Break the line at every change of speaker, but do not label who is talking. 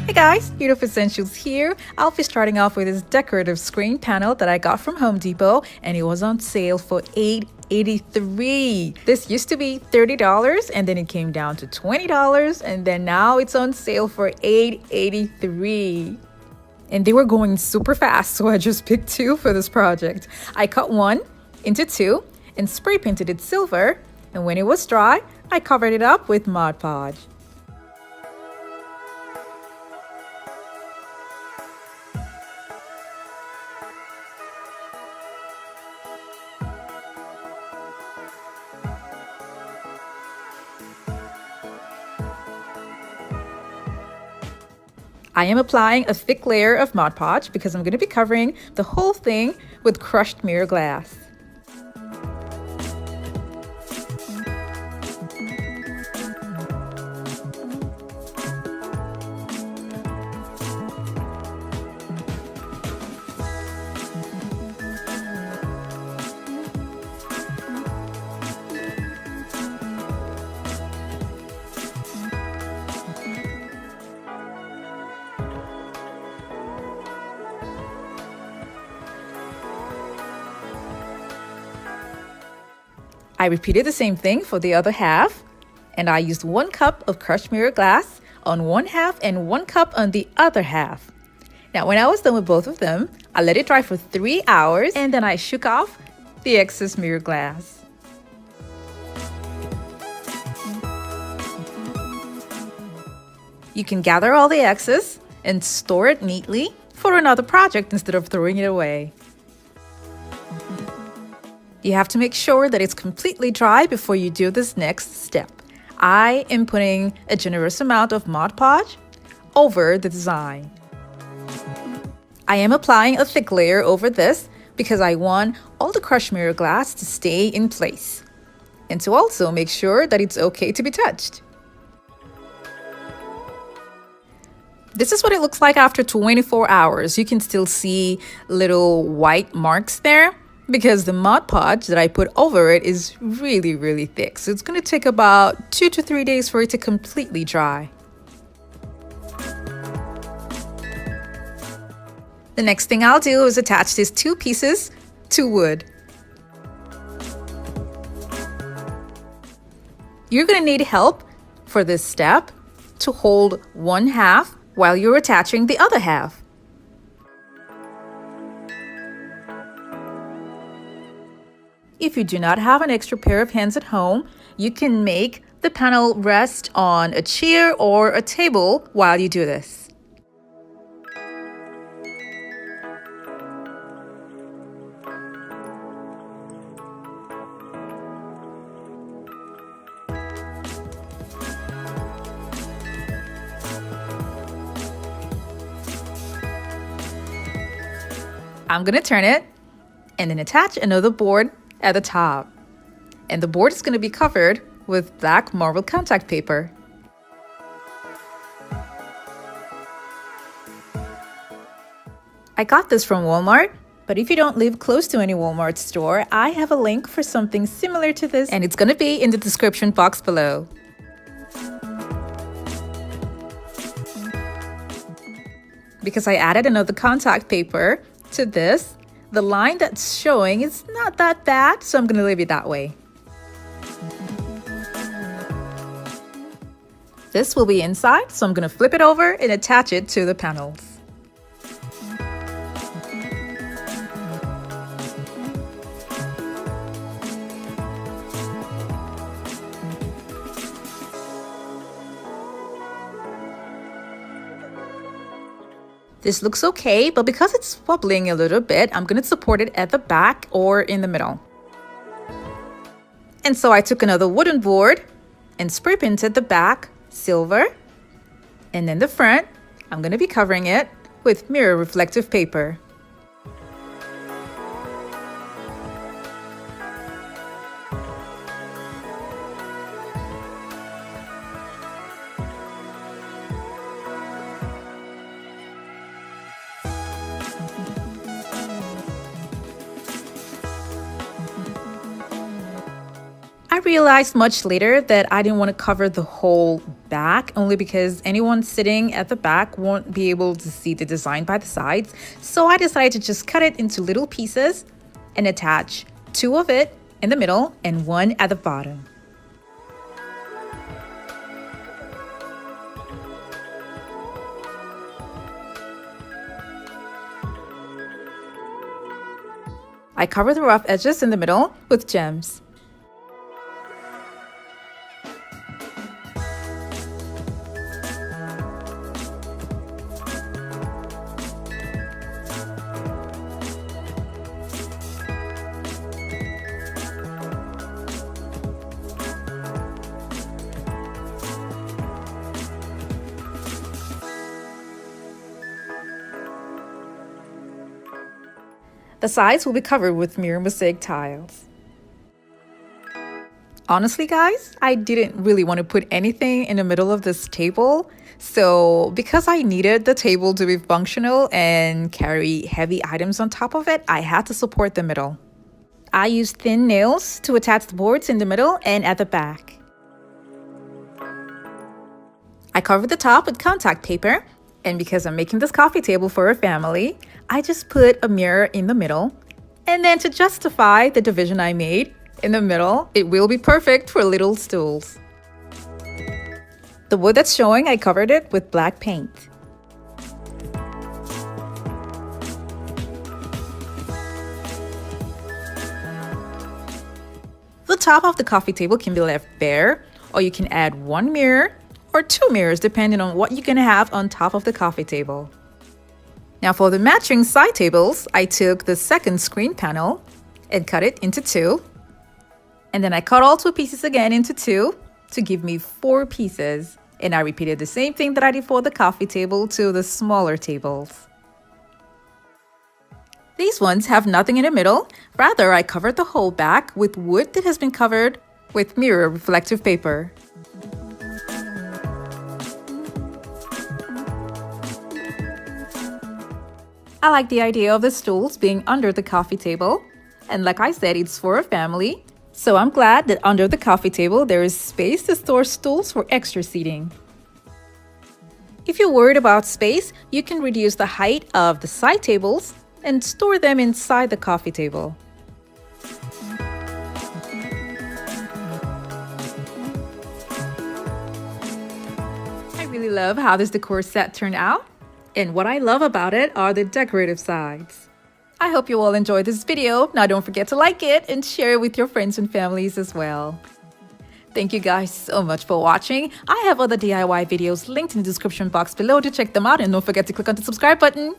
Hey guys, Beautiful Essentials here. I'll be starting off with this decorative screen panel that I got from Home Depot, and it was on sale for $8.83. This used to be $30 and then it came down to $20, and then now it's on sale for $8.83. And they were going super fast, so I just picked two for this project. I cut one into two and spray painted it silver, and when it was dry, I covered it up with Mod Podge. I am applying a thick layer of Mod Podge because I'm going to be covering the whole thing with crushed mirror glass. I repeated the same thing for the other half, and I used 1 cup of crushed mirror glass on one half and 1 cup on the other half. Now, when I was done with both of them, I let it dry for 3 hours and then I shook off the excess mirror glass. You can gather all the excess and store it neatly for another project instead of throwing it away. You have to make sure that it's completely dry before you do this next step. I am putting a generous amount of Mod Podge over the design. I am applying a thick layer over this because I want all the crushed mirror glass to stay in place and to also make sure that it's okay to be touched. This is what it looks like after 24 hours. You can still see little white marks there, because the Mod Podge that I put over it is really thick. So it's going to take about 2 to 3 days for it to completely dry. The next thing I'll do is attach these 2 pieces to wood. You're going to need help for this step to hold one half while you're attaching the other half. If you do not have an extra pair of hands at home, you can make the panel rest on a chair or a table while you do this. I'm going to turn it and then attach another board at the top, and the board is going to be covered with black marble contact paper. I got this from Walmart, but if you don't live close to any Walmart store, I have a link for something similar to this, and it's going to be in the description box below. Because I added another contact paper to this, the line that's showing is not that bad, so I'm going to leave it that way. This will be inside, so I'm going to flip it over and attach it to the panels. This looks okay, but because it's wobbling a little bit, I'm going to support it at the back or in the middle. And so I took another wooden board and spray painted the back silver, and then the front, I'm going to be covering it with mirror reflective paper. realized much later that I didn't want to cover the whole back, only because anyone sitting at the back won't be able to see the design by the sides. So I decided to just cut it into little pieces and attach 2 of it in the middle and 1 at the bottom. I cover the rough edges in the middle with gems. The sides will be covered with mirror mosaic tiles. Honestly, guys, I didn't really want to put anything in the middle of this table. So because I needed the table to be functional and carry heavy items on top of it, I had to support the middle. I used thin nails to attach the boards in the middle and at the back. I covered the top with contact paper. And because I'm making this coffee table for a family, I just put a mirror in the middle. And then to justify the division I made in the middle, it will be perfect for little stools. The wood that's showing, I covered it with black paint. The top of the coffee table can be left bare, or you can add 1 mirror or 2 mirrors depending on what you're going to have on top of the coffee table. Now for the matching side tables, I took the second screen panel and cut it into 2. And then I cut all 2 pieces again into 2 to give me 4 pieces. And I repeated the same thing that I did for the coffee table to the smaller tables. These ones have nothing in the middle. Rather, I covered the whole back with wood that has been covered with mirror reflective paper. I like the idea of the stools being under the coffee table. And like I said, it's for a family. So I'm glad that under the coffee table, there is space to store stools for extra seating. If you're worried about space, you can reduce the height of the side tables and store them inside the coffee table. I really love how this decor set turned out. And what I love about it are the decorative sides. I hope you all enjoyed this video. Now don't forget to like it and share it with your friends and families as well. Thank you guys so much for watching. I have other DIY videos linked in the description box below to check them out, and don't forget to click on the subscribe button.